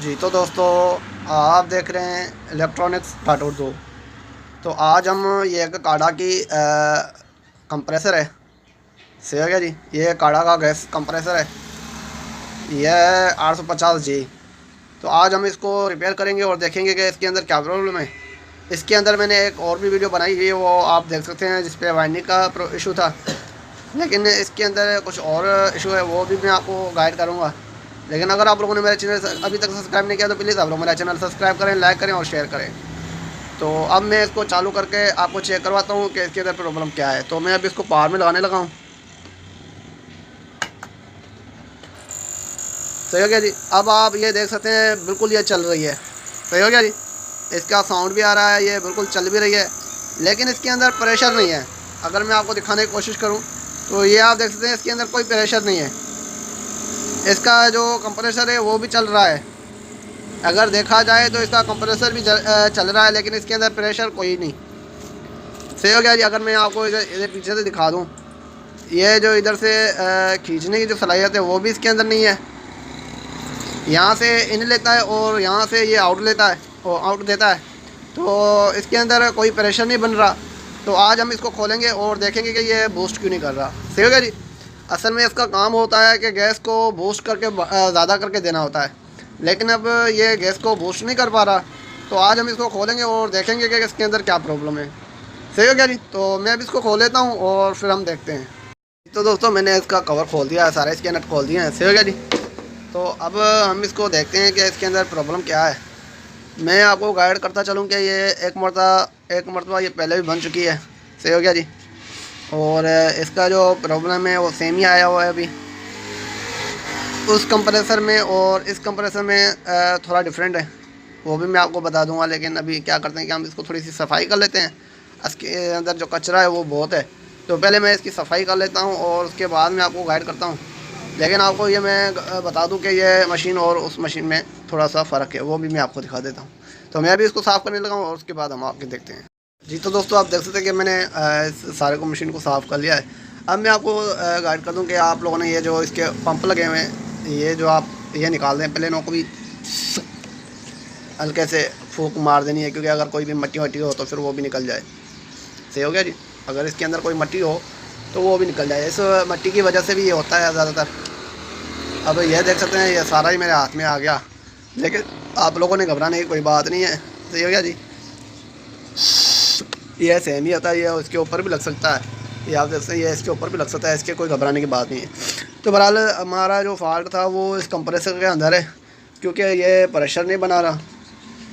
जी तो दोस्तों, आप देख रहे हैं इलेक्ट्रॉनिक्स डॉट उर्दू। तो आज हम ये एक काढ़ा की कंप्रेसर है, सही हो गया जी। ये काढ़ा का गैस कंप्रेसर है, यह 850 जी। तो आज हम इसको रिपेयर करेंगे और देखेंगे कि इसके अंदर क्या प्रॉब्लम है। इसके अंदर मैंने एक और भी वीडियो बनाई हुई है, वो आप देख सकते हैं, जिस पे वाइंडिंग का इशू था। लेकिन इसके अंदर कुछ और इशू है, वो भी मैं आपको गाइड करूँगा। लेकिन अगर आप लोगों ने मेरे चैनल अभी तक सब्सक्राइब नहीं किया तो प्लीज़ आप लोग मेरा चैनल सब्सक्राइब करें, लाइक करें और शेयर करें। तो अब मैं इसको चालू करके आपको चेक करवाता हूँ कि इसके अंदर प्रॉब्लम क्या है। तो मैं अभी इसको पावर में लगाने लगा हूँ। सही हो गया जी। अब आप ये देख सकते हैं, बिल्कुल ये चल रही है। सही हो गया जी। इसका साउंड भी आ रहा है, ये बिल्कुल चल भी रही है, लेकिन इसके अंदर प्रेशर नहीं है। अगर मैं आपको दिखाने की कोशिश करूँ तो ये आप देख सकते हैं, इसके अंदर कोई प्रेशर नहीं है। इसका जो कंप्रेसर है वो भी चल रहा है। अगर देखा जाए तो इसका कंप्रेसर भी चल रहा है, लेकिन इसके अंदर प्रेशर कोई नहीं। सही हो गया जी। अगर मैं आपको इधर इधर पीछे से दिखा दूँ, ये जो इधर से खींचने की जो सलाहियत है वो भी इसके अंदर नहीं है। यहाँ से इन लेता है और यहाँ से ये आउट लेता है और आउट देता है। तो इसके अंदर कोई प्रेशर नहीं बन रहा। तो आज हम इसको खोलेंगे और देखेंगे कि ये बूस्ट क्यों नहीं कर रहा। सही हो गया जी। असल में इसका काम होता है कि गैस को बूस्ट करके ज़्यादा करके देना होता है, लेकिन अब ये गैस को बूस्ट नहीं कर पा रहा। तो आज हम इसको खोलेंगे और देखेंगे कि इसके अंदर क्या प्रॉब्लम है। सही हो गया जी। तो मैं अब इसको खोल लेता हूँ और फिर हम देखते हैं। तो दोस्तों, मैंने इसका कवर खोल दिया है, सारे इसके नट खोल दिए हैं। सही हो गया जी। तो अब हम इसको देखते हैं कि इसके अंदर प्रॉब्लम क्या है। मैं आपको गाइड करता चलूँ कि ये एक मरतबा ये पहले भी बन चुकी है। सही हो गया जी। और इसका जो प्रॉब्लम है वो सेम ही आया हुआ है अभी उस कंप्रेसर में, और इस कंप्रेसर में थोड़ा डिफरेंट है, वो भी मैं आपको बता दूंगा। लेकिन अभी क्या करते हैं कि हम इसको थोड़ी सी सफाई कर लेते हैं। इसके अंदर जो कचरा है वो बहुत है, तो पहले मैं इसकी सफाई कर लेता हूँ और उसके बाद मैं आपको गाइड करता हूँ। लेकिन आपको ये मैं बता दूँ कि ये मशीन और उस मशीन में थोड़ा सा फ़र्क है, वो भी मैं आपको दिखा देता हूँ। तो मैं अभी इसको साफ़ करने लगा हूँ और उसके बाद हम आपके देखते हैं। जी तो दोस्तों, आप देख सकते हैं कि मैंने इस सारे को मशीन को साफ़ कर लिया है। अब मैं आपको गाइड कर दूं कि आप लोगों ने ये जो इसके पंप लगे हुए हैं, ये जो आप ये निकाल दें, प्लेनों को भी हल्के से फूंक मार देनी है, क्योंकि अगर कोई भी मट्टी वट्टी हो तो फिर वो भी निकल जाए। सही हो गया जी। अगर इसके अंदर कोई मट्टी हो तो वो भी निकल जाए। इस मट्टी की वजह से भी ये होता है ज़्यादातर। अब ये देख सकते हैं, ये सारा ही मेरे हाथ में आ गया, लेकिन आप लोगों ने घबराने की कोई बात नहीं है। सही हो गया जी। ये सेम ही होता है, ये इसके ऊपर भी लग सकता है, ये आप देख सकते हैं, ये इसके ऊपर भी लग सकता है, इसके कोई घबराने की बात नहीं है। तो बहरहाल हमारा जो फॉल्ट था वो इस कंप्रेसर के अंदर है, क्योंकि ये प्रेशर नहीं बना रहा।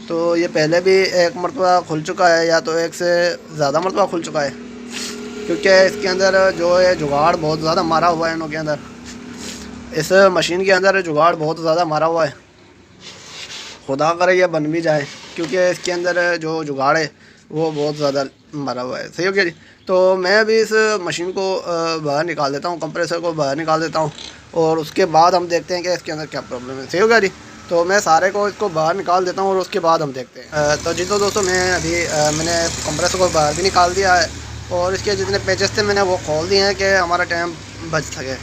तो ये पहले भी एक मरतबा खुल चुका है, या तो एक से ज़्यादा मरतबा खुल चुका है, क्योंकि इसके अंदर जो है जुगाड़ बहुत ज़्यादा मारा हुआ है। इनों के अंदर, इस मशीन के अंदर जुगाड़ बहुत ज़्यादा मारा हुआ है। खुदा करे ये बन भी जाए, क्योंकि इसके अंदर जो जुगाड़ है वो बहुत ज़्यादा मारा हुआ है। सही हो गया जी। तो मैं अभी इस मशीन को बाहर निकाल देता हूँ, कंप्रेसर को बाहर निकाल देता हूँ, और उसके बाद हम देखते हैं कि इसके अंदर क्या प्रॉब्लम है। सही हो गया जी। तो मैं सारे को इसको बाहर निकाल देता हूँ और उसके बाद हम देखते हैं। तो जी तो दोस्तों, मैंने कंप्रेसर को बाहर भी निकाल दिया है, और इसके जितने पेचेस थे मैंने वो खोल दिए हैं कि हमारा टाइम बच सके।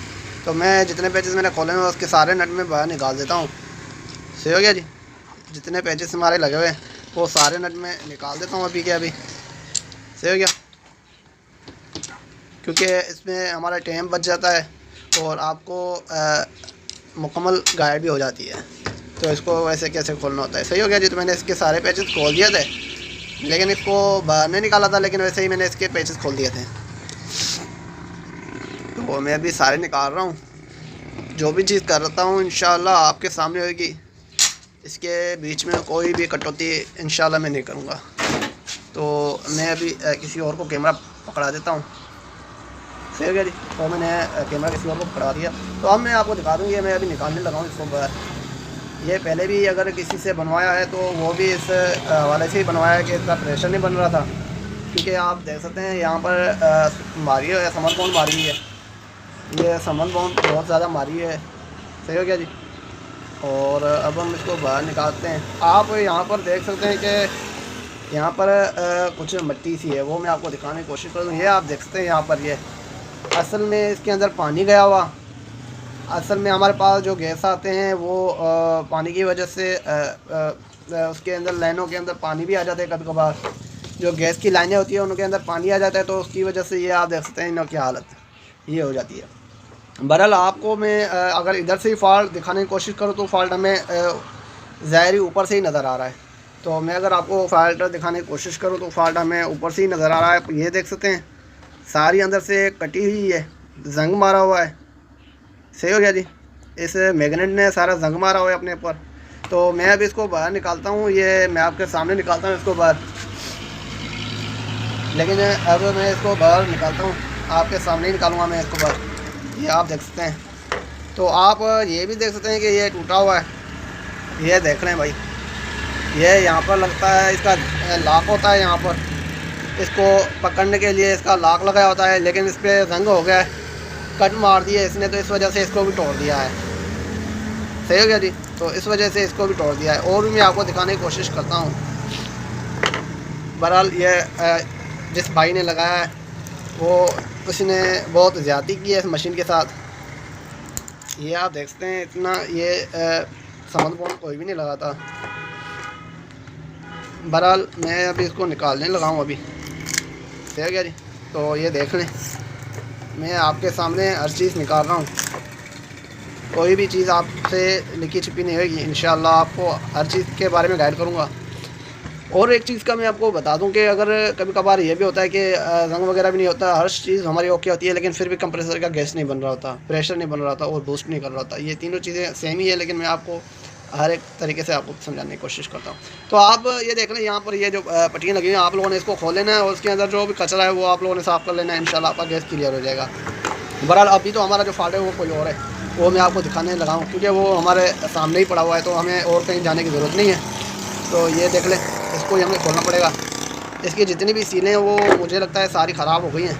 तो मैं जितने पेचेस मैंने खोले हैं उसके सारे नट में बाहर निकाल देता हूँ। सही हो गया जी। जितने पेचेस हमारे लगे हुए हैं वो सारे नट में निकाल देता हूँ अभी के अभी। सही हो गया, क्योंकि इसमें हमारा टाइम बच जाता है और आपको मुकम्मल गाइड भी हो जाती है। तो इसको वैसे कैसे खोलना होता है। सही हो गया जी। तो मैंने इसके सारे पेचेस खोल दिए थे, लेकिन इसको बाहर नहीं निकाला था, लेकिन वैसे ही मैंने इसके पेचेस खोल दिए थे। तो मैं अभी सारे निकाल रहा हूँ। जो भी चीज़ करता हूँ इंशाल्लाह आपके सामने होगी। इसके बीच में कोई भी कटौती इंशाल्लाह मैं नहीं करूँगा। तो मैं अभी किसी और को कैमरा पकड़ा देता हूँ। सही हो गया जी। तो मैंने कैमरा किसी और को पकड़ा दिया। तो अब मैं आपको दिखा दूँ, ये मैं अभी निकालने लगा हूँ इसको बाहर। ये पहले भी अगर किसी से बनवाया है तो वो भी इस हवाले से ही बनवाया है कि इसका प्रेशर नहीं बन रहा था, क्योंकि आप देख सकते हैं यहाँ पर मारी है, समर बाउंड मारी है, ये समर बाउंड बहुत ज़्यादा मारी है। सही हो गया जी। और अब हम इसको बाहर निकालते हैं। आप यहाँ पर देख सकते हैं कि यहाँ पर कुछ मिट्टी सी है, वो मैं आपको दिखाने की कोशिश करूँ। ये आप देख सकते हैं यहाँ पर, ये असल में इसके अंदर पानी गया हुआ, असल में हमारे पास जो गैस आते हैं वो पानी की वजह से उसके अंदर लाइनों के अंदर पानी भी आ जाता है। कभी कभार जो गैस की लाइनें होती है उनके अंदर पानी आ जाता है, तो उसकी वजह से ये आप देख सकते हैं इनकी हालत ये हो जाती है। बहरहाल आपको मैं अगर इधर से ही फॉल्ट दिखाने की कोशिश करूँ तो फॉल्ट हमें ज़ाहिर ऊपर से ही नज़र आ रहा है। तो मैं अगर आपको फॉल्ट दिखाने की कोशिश करूँ तो फॉल्ट हमें ऊपर से ही नज़र आ रहा है। ये देख सकते हैं सारी अंदर से कटी हुई है, जंग मारा हुआ है। सही हो गया जी, इस मैग्नेट ने सारा जंग मारा हुआ है अपने ऊपर। तो मैं अभी इसको बाहर निकालता हूँ, ये मैं आपके सामने निकालता हूँ इसको बाहर, लेकिन अब मैं इसको बाहर निकालता हूँ, आपके सामने ही निकालूंगा मैं इसको बाहर। ये आप देख सकते हैं। तो आप ये भी देख सकते हैं कि ये टूटा हुआ है, ये देख लें भाई। ये यहाँ पर लगता है इसका लॉक होता है, यहाँ पर इसको पकड़ने के लिए इसका लॉक लगाया होता है, लेकिन इस पर जंग हो गया है, कट मार दिया इसने, तो इस वजह से इसको भी तोड़ दिया है। सही हो गया जी, तो इस वजह से इसको भी तोड़ दिया है। और भी मैं आपको दिखाने की कोशिश करता हूँ। बहरहाल ये जिस भाई ने लगाया है वो उसने बहुत ज़्यादती की है इस मशीन के साथ। ये आप देखते हैं इतना ये समझ बोल कोई भी नहीं लगाता। बहरहाल मैं अभी इसको निकालने लगा हूँ अभी। सही हो गया जी, तो ये देख लें मैं आपके सामने हर चीज़ निकाल रहा हूँ। कोई भी चीज़ आपसे लिखी छिपी नहीं होगी, इंशाल्लाह आपको हर चीज़ के बारे में गाइड करूँगा। और एक चीज़ का मैं आपको बता दूं कि अगर कभी कभार ये भी होता है कि जंग वगैरह भी नहीं होता, हर चीज़ हमारी ओके होती है, लेकिन फिर भी कंप्रेसर का गैस नहीं बन रहा होता, प्रेशर नहीं बन रहा होता और बूस्ट नहीं कर रहा होता। ये तीनों चीज़ें सेम ही है, लेकिन मैं आपको हर एक तरीके से आपको समझाने की कोशिश करता हूँ। तो आप ये देख लें, यहाँ पर ये जो पट्टियाँ लगी हैं आप लोगों ने इसको खोल लेना है और उसके अंदर जो भी कचरा है वो आप लोगों ने साफ़ कर लेना है। इंशाल्लाह आपका गैस क्लियर हो जाएगा। बहरहाल अभी तो हमारा जो फॉल्ट है वो कोई और है, वो मैं आपको दिखाने लगा हूँ, क्योंकि वो हमारे सामने ही पड़ा हुआ है, तो हमें और कहीं जाने की ज़रूरत नहीं है। तो ये देख लें, इसको ही हमें खोलना पड़ेगा। इसकी जितनी भी सीलें हैं वो मुझे लगता है सारी ख़राब हो गई हैं,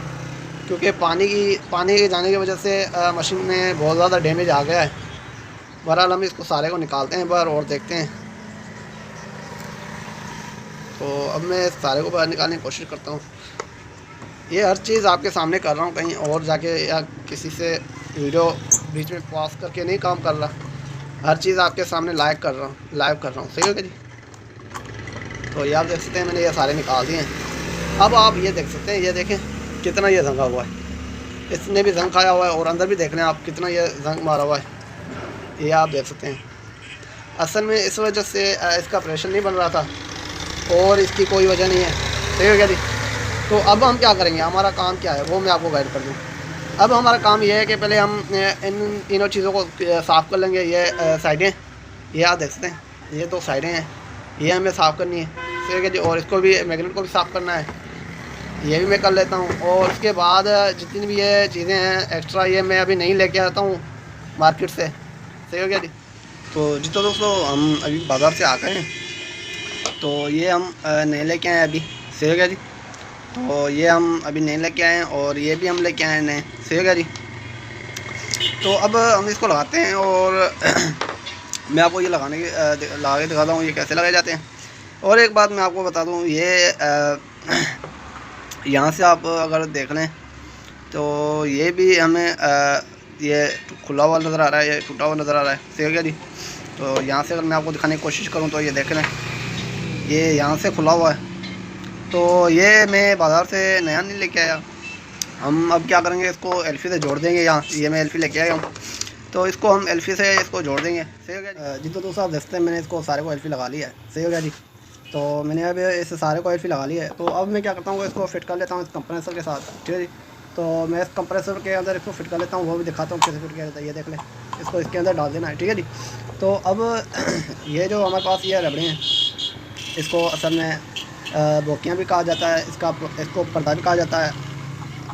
क्योंकि पानी के जाने की वजह से मशीन में बहुत ज़्यादा डैमेज आ गया है। बहरहाल हम इसको सारे को निकालते हैं बाहर और देखते हैं। तो अब मैं सारे को बाहर निकालने की कोशिश करता हूँ। ये हर चीज़ आपके सामने कर रहा हूँ, कहीं और जाके या किसी से वीडियो बीच में पॉज करके नहीं काम कर रहा, हर चीज़ आपके सामने लाइव कर रहा हूँ। सही हो गया जी, तो ये आप देख सकते हैं मैंने ये सारे निकाल दिए हैं। अब आप ये देख सकते हैं, ये देखें कितना ये जंगा हुआ है, इसने भी जंग खाया हुआ है और अंदर भी देख लें आप कितना ये जंग मारा हुआ है। ये आप देख सकते हैं। असल में इस वजह से इसका प्रेशर नहीं बन रहा था और इसकी कोई वजह नहीं है। सही हो गया जी, तो अब हम क्या करेंगे, हमारा काम क्या है वो मैं आपको गाइड कर दूँ। अब हमारा काम ये है कि पहले हम इन तीनों चीज़ों को साफ़ कर लेंगे। ये साइडें, ये आप देख सकते हैं, ये दो साइडें हैं, ये हमें साफ़ करनी है। सही हो गया जी, और इसको भी मैग्नेट को भी साफ़ करना है, ये भी मैं कर लेता हूँ। और उसके बाद जितनी भी ये चीज़ें हैं एक्स्ट्रा, ये मैं अभी नहीं लेके आता हूँ मार्केट से। सही हो गया जी, तो जितना दोस्तों हम अभी बाज़ार से आ गए हैं, तो ये हम नहीं लेके आए अभी। सही हो गया जी, तो ये हम अभी नहीं लेके आए हैं और ये भी हम लेके आए नए। सही हो गया जी, तो अब हम इसको लगाते हैं और मैं आपको ये लगा के दिखाता हूँ ये कैसे लगाए जाते हैं। और एक बात मैं आपको बता दूँ, ये यहाँ से आप अगर देख लें तो ये भी हमें ये खुला हुआ नज़र आ रहा है, ये टूटा हुआ नज़र आ रहा है। सही हो गया जी, तो यहाँ से अगर मैं आपको दिखाने की कोशिश करूँ तो ये देख लें, ये यहाँ से खुला हुआ है। तो ये मैं बाज़ार से नया नहीं लेके आया। हम अब क्या करेंगे, इसको एल्फी से जोड़ देंगे। यहाँ ये मैं एल्फी लेके आया हूँ, तो इसको हम एल्फी से इसको जोड़ देंगे। सही हो गया जी, तो दोस्तों आप देखते हैं मैंने इसको सारे को एल्फी लगा लिया है। सही हो गया जी, तो मैंने अब इस सारे को एल्फी लगा लिया है। तो अब मैं क्या करता हूँ, इसको फिट कर लेता हूँ इस कंप्रेसर के साथ। ठीक है जी, तो मैं इस कंप्रेसर के अंदर इसको फिट कर लेता हूँ, वो भी दिखाता हूँ कैसे फिट किया जाता है। ये देख लें, इसको इसके अंदर डाल देना है। ठीक है जी, तो अब ये जो हमारे पास ये रबड़े हैं, इसको असल में बोकियाँ भी कहा जाता है, इसको पर्दा भी कहा जाता है,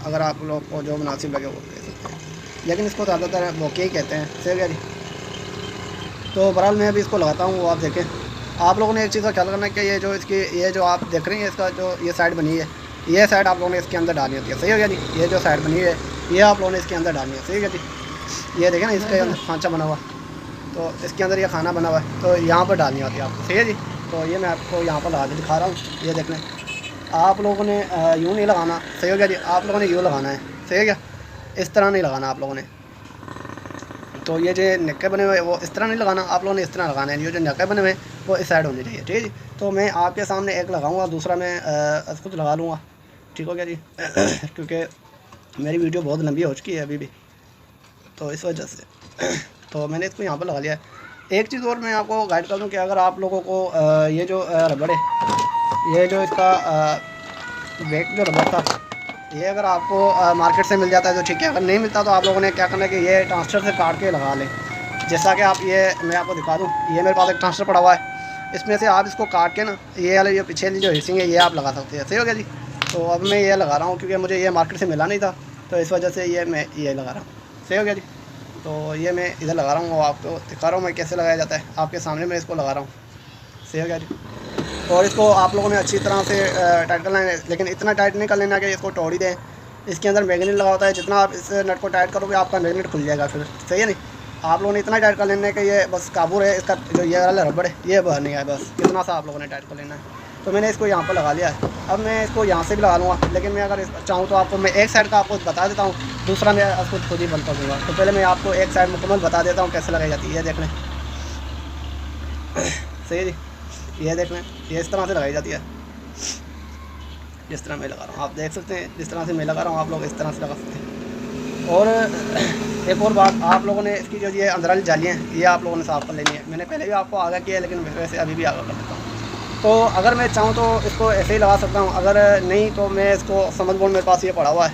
अगर आप लोग को जो मुनासिब लगे वो कह सकते हैं, लेकिन इसको ज़्यादातर बोकियाँ ही कहते हैं। सही है जी, तो बहरहाल मैं अभी इसको लगाता हूँ। वो आप देखें, आप लोगों ने एक चीज़ का ख्याल करना है कि ये जो आप देख रहे हैं, इसका जो ये साइड बनी है, ये साइड आप लोगों ने इसके अंदर डालनी होती है। सही हो गया जी, ये जो साइड बनी है ये आप लोगों ने इसके अंदर डालनी है। सही हो गया जी, ये देखें ना इसके अंदर खांचा बना हुआ, तो इसके अंदर ये खाना बना हुआ है, तो यहाँ पर डालनी होती है आपको। सही है जी, तो ये मैं आपको यहाँ पर लगा के दिखा रहा हूँ। ये देख लें, आप लोगों ने यूँ नहीं लगाना। सही हो गया जी, आप लोगों ने यूँ लगाना है। सही है क्या, इस तरह नहीं लगाना आप लोगों ने। तो ये जो नक्के बने हुए वो इस तरह नहीं लगाना, आप लोगों ने इस तरह लगाना है। ये जो नक्के बने हुए वो इस साइड होने चाहिए, ठीक है जी। तो मैं आपके सामने एक लगाऊंगा, दूसरा मैं खुद लगा लूँगा, ठीक हो गया जी। क्योंकि मेरी वीडियो बहुत लंबी हो चुकी है अभी भी, तो इस वजह से तो मैंने इसको यहाँ पर लगा लिया है। एक चीज़ और मैं आपको गाइड कर दूँ कि अगर आप लोगों को ये जो रबड़ है, ये जो इसका बैक जो रबड़ था, ये अगर आपको मार्केट से मिल जाता है तो ठीक है, अगर नहीं मिलता तो आप लोगों ने क्या करना है कि ये ट्रांसफर से काट के लगा लें। जैसा कि आप ये मैं आपको दिखा दूँ, ये मेरे पास एक ट्रांसफर पड़ा हुआ है, इसमें से आप इसको काट के ना ये वाले जो पीछे जो हिस्सिंग है ये आप लगा सकते हैं। सही हो गया जी। तो अब मैं ये लगा रहा हूँ क्योंकि मुझे ये मार्केट से मिला नहीं था, तो इस वजह से ये मैं ये लगा रहा हूँ। सही हो गया जी। तो ये मैं इधर लगा रहा हूँ, आपको दिखा रहा हूँ मैं कैसे लगाया जाता है, आपके सामने मैं इसको लगा रहा हूँ। सही हो गया जी। और इसको आप लोगों ने अच्छी तरह से टाइट कर लेना है, लेकिन इतना टाइट नहीं कर लेना कि इसको तोड़ ही दें। इसके अंदर मैग्नेट लगा होता है, जितना आप इस नट को टाइट करोगे आपका मैग्नेट खुल जाएगा फिर। सही है नहीं, आप लोगों ने इतना टाइट कर लेना है कि ये बस काबू है, इसका जो ये वाला रबड़ है ये बाहर नहीं आए, बस इतना सा आप लोगों ने टाइट कर लेना है। तो मैंने इसको यहाँ पर लगा लिया है। अब मैं इसको यहाँ से भी लगा लूँगा, लेकिन मैं अगर चाहूँ तो आपको मैं एक साइड का आपको बता देता हूँ, दूसरा मैं उसको खुद ही बंद कर दूँगा। तो पहले मैं आपको एक साइड मुकम्मल बता देता हूँ कैसे लगाई जाती है। ये देख लें, सही है जी, ये देख लें, ये इस तरह से लगाई जाती है, जिस तरह मैं लगा रहा हूँ आप देख सकते हैं। जिस तरह से मैं लगा रहा हूँ आप लोग इस तरह से लगा सकते हैं। और एक और बात, आप लोगों ने इसकी जो ये अंदर वाली जालियाँ हैं ये आप लोगों ने साफ़ कर लेनी है। मैंने पहले भी आपको आगाह किया है, लेकिन वैसे अभी भी आगाह कर देता हूँ। तो अगर मैं चाहूँ तो इसको ऐसे ही लगा सकता हूँ, अगर नहीं तो मैं इसको समझ बोर्ड मेरे पास ये पड़ा हुआ है,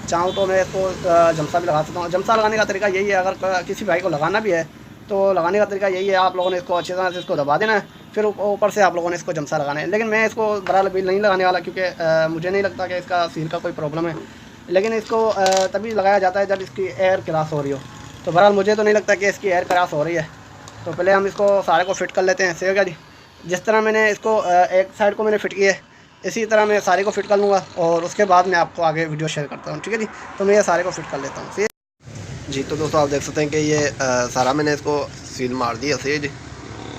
चाहूँ तो मैं इसको जमसा भी लगा सकता हूँ। जमसा लगाने का तरीका यही है, अगर किसी भाई को लगाना भी है तो लगाने का तरीका यही है, आप लोगों ने इसको अच्छी तरह से इसको दबा देना है, फिर ऊपर से आप लोगों ने इसको जमसा लगाना है। लेकिन मैं इसको बराबर बिल नहीं लगाने वाला, क्योंकि मुझे नहीं लगता कि इसका सील का कोई प्रॉब्लम है। लेकिन इसको तभी लगाया जाता है जब इसकी एयर क्रॉस हो रही हो। तो बहरहाल मुझे तो नहीं लगता कि इसकी एयर क्रॉस हो रही है। तो पहले हम इसको सारे को फिट कर लेते हैं। सही हो गया जी। जिस तरह मैंने इसको एक साइड को मैंने फिट किया है, इसी तरह मैं सारे को फिट कर लूँगा और उसके बाद मैं आपको आगे वीडियो शेयर करता हूँ, ठीक है जी। तो मैं ये सारे को फिट कर लेता हूँ। सही जी। तो दोस्तों आप देख सकते हैं कि ये सारा मैंने इसको सील मार दिया। सही है जी।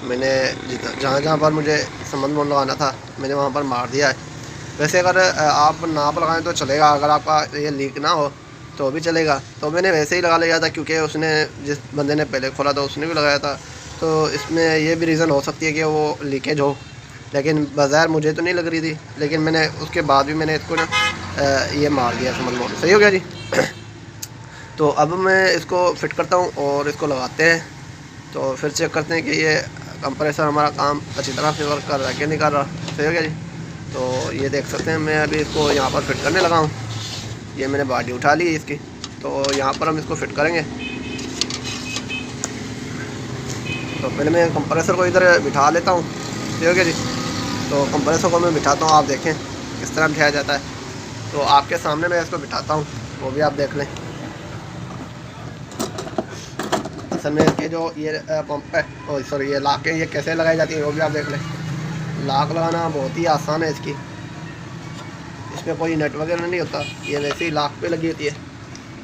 मैंने जहाँ जहाँ पर मुझे संबंध मोड़ लगाना था मैंने वहाँ पर मार दिया है। वैसे अगर आप नाप लगाएं तो चलेगा, अगर आपका ये लीक ना हो तो भी चलेगा। तो मैंने वैसे ही लगा लिया था, क्योंकि उसने जिस बंदे ने पहले खोला था उसने भी लगाया था, तो इसमें ये भी रीज़न हो सकती है कि वो लीकेज हो, लेकिन बाज़ार मुझे तो नहीं लग रही थी। लेकिन मैंने उसके बाद भी मैंने इसको ना ये मार दिया संबंध मोड़। सही हो गया जी। तो अब मैं इसको फिट करता हूँ और इसको लगाते हैं, तो फिर चेक करते हैं कि ये कंप्रेसर हमारा काम अच्छी तरह से वर्क कर रहा है कि नहीं कर रहा। सही हो गया जी। तो ये देख सकते हैं मैं अभी इसको यहाँ पर फिट करने लगा हूँ। ये मैंने बॉडी उठा ली है इसकी, तो यहाँ पर हम इसको फिट करेंगे। तो पहले मैं कंप्रेसर को इधर बिठा लेता हूँ। सही हो गया जी। तो कंप्रेसर को मैं बिठाता हूँ, आप देखें किस तरह बिठाया जाता है। तो आपके सामने मैं इसको बिठाता हूँ, वो भी आप देख लें। असल में इसके जो ये पंप है, और सॉरी ये लाक है, ये कैसे लगाई जाती है वो भी आप देख लें। लाक लगाना बहुत ही आसान है इसकी, इसमें कोई नट वगैरह नहीं होता, ये वैसे ही लाक पे लगी होती है।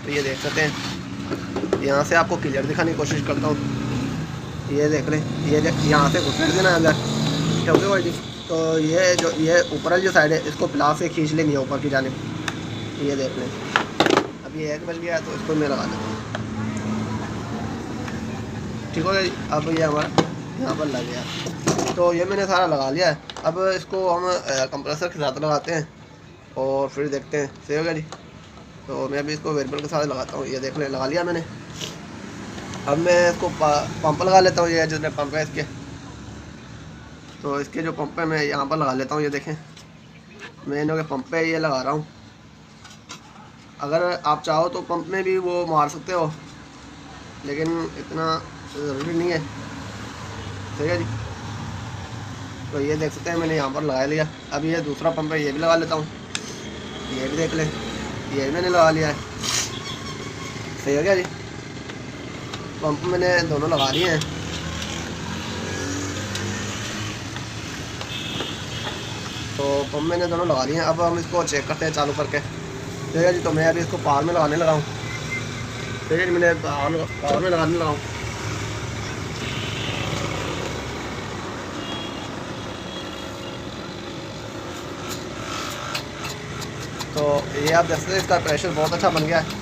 तो ये देख सकते हैं, यहाँ से आपको क्लियर दिखाने की कोशिश करता हूँ। ये देख लें, ये यहाँ से घुसेड़ देना अंदर, ठीक है भाई जी। तो ये जो ये ऊपर वाली जो साइड है इसको प्लास से खींच लेंगे ऊपर की जानिब। ये देख लें, अब ये एक बज गया तो इसको मैं लगा देता हूँ, ठीक हो गया जी। अब ये हमारा यहाँ पर लग गया। तो ये मैंने सारा लगा लिया है। अब इसको हम कंप्रेसर के साथ लगाते हैं और फिर देखते हैं। सही हो गया जी। तो मैं अभी इसको वेरिएबल के साथ लगाता हूँ। ये देख लें, लगा लिया मैंने। अब मैं इसको पंप लगा लेता हूँ। ये जितने पंप है इसके, तो इसके जो पंप है मैं यहाँ पर लगा लेता हूँ। ये देखें, मैं इनके पंप पे ये लगा रहा हूँ। अगर आप चाहो तो पंप में भी वो मार सकते हो, लेकिन इतना ज़रूरी नहीं है। सही है जी। तो ये देख सकते हैं मैंने यहाँ पर लगा लिया। अब ये दूसरा पंप है, ये भी लगा लेता हूँ। ये भी देख लें, ये भी मैंने लगा लिया है। सही हो गया जी। पंप मैंने दोनों लगा लिए हैं। तो पंप मैंने दोनों लगा लिए हैं। अब हम इसको चेक करते हैं चालू करके। ठीक है जी। तो मैं अभी इसको पावर में लगाने लगा हूँ। ठीक है जी, मैंने पावर में लगाने लगा हूँ। तो ये आप देख सकते हैं इसका प्रेशर बहुत अच्छा बन गया है।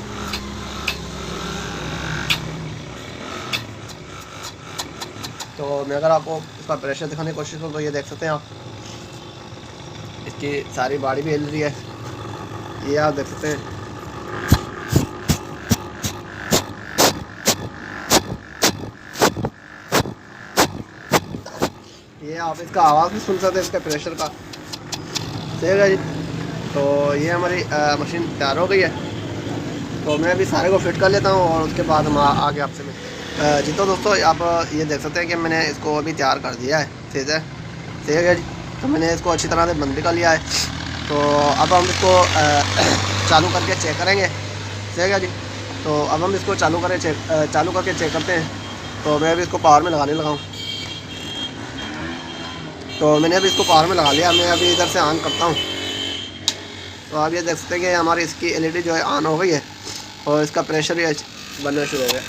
तो मैं अगर आपको इसका प्रेशर दिखाने की कोशिश करूँ तो ये देख सकते हैं आप, इसकी सारी बॉडी भी हिल रही है, ये आप देख सकते हैं। ये आप इसका आवाज़ भी सुन सकते हैं, इसके प्रेशर का। ठीक है जी, तो ये हमारी मशीन तैयार हो गई है। तो मैं अभी सारे को फिट कर लेता हूँ और उसके बाद हम आगे आपसे मिलते हैं। जी तो दोस्तों आप ये देख सकते हैं कि मैंने इसको अभी तैयार कर दिया है, ठीक है जी। तो मैंने इसको अच्छी तरह से बंद भी कर लिया है। तो अब हम इसको चालू करके चेक करेंगे, ठीक है जी। तो अब हम इसको चालू करके चेक करते हैं। तो मैं अभी इसको पावर में लगाने लगा हूँ। तो मैंने अभी इसको पावर में लगा लिया। मैं अभी इधर से ऑन करता हूँ। तो आप ये देख सकते हैं कि हमारी इसकी एलईडी जो है ऑन हो गई है और इसका प्रेशर भी बनना शुरू हो गया।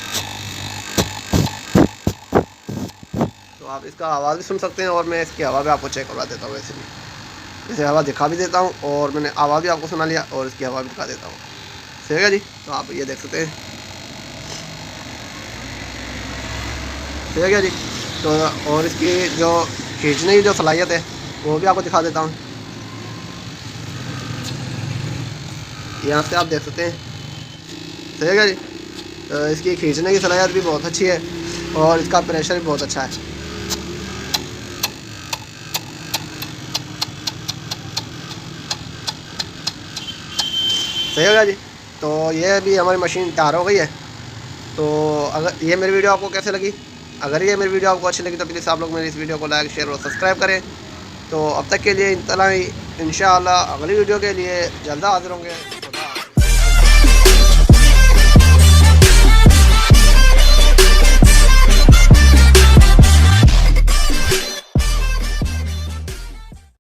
तो आप इसका आवाज़ भी सुन सकते हैं और मैं इसकी हवा भी आपको चेक करवा देता हूँ। वैसे भी इसे हवा दिखा भी देता हूँ और मैंने आवाज़ भी आपको सुना लिया और इसकी हवा भी दिखा देता हूँ, ठीक है जी। तो आप ये देख सकते हैं, ठीक है जी। तो और इसकी जो खींचने की जो सलाहियत है वो भी आपको दिखा देता हूँ। यहाँ से आप देख सकते हैं, ठीक है जी। तो इसकी खींचने की सलाहियत भी बहुत अच्छी है और इसका प्रेशर भी बहुत अच्छा है। सही होगा जी। तो ये भी हमारी मशीन तैयार हो गई है। तो अगर ये मेरी वीडियो आपको कैसे लगी, अगर ये मेरी वीडियो आपको अच्छी लगी तो प्लीज़ आप लोग मेरी इस वीडियो को लाइक, शेयर और सब्सक्राइब करें। तो अब तक के लिए इतना ही। इंशाअल्लाह अगली वीडियो के लिए जल्द हाज़िर होंगे।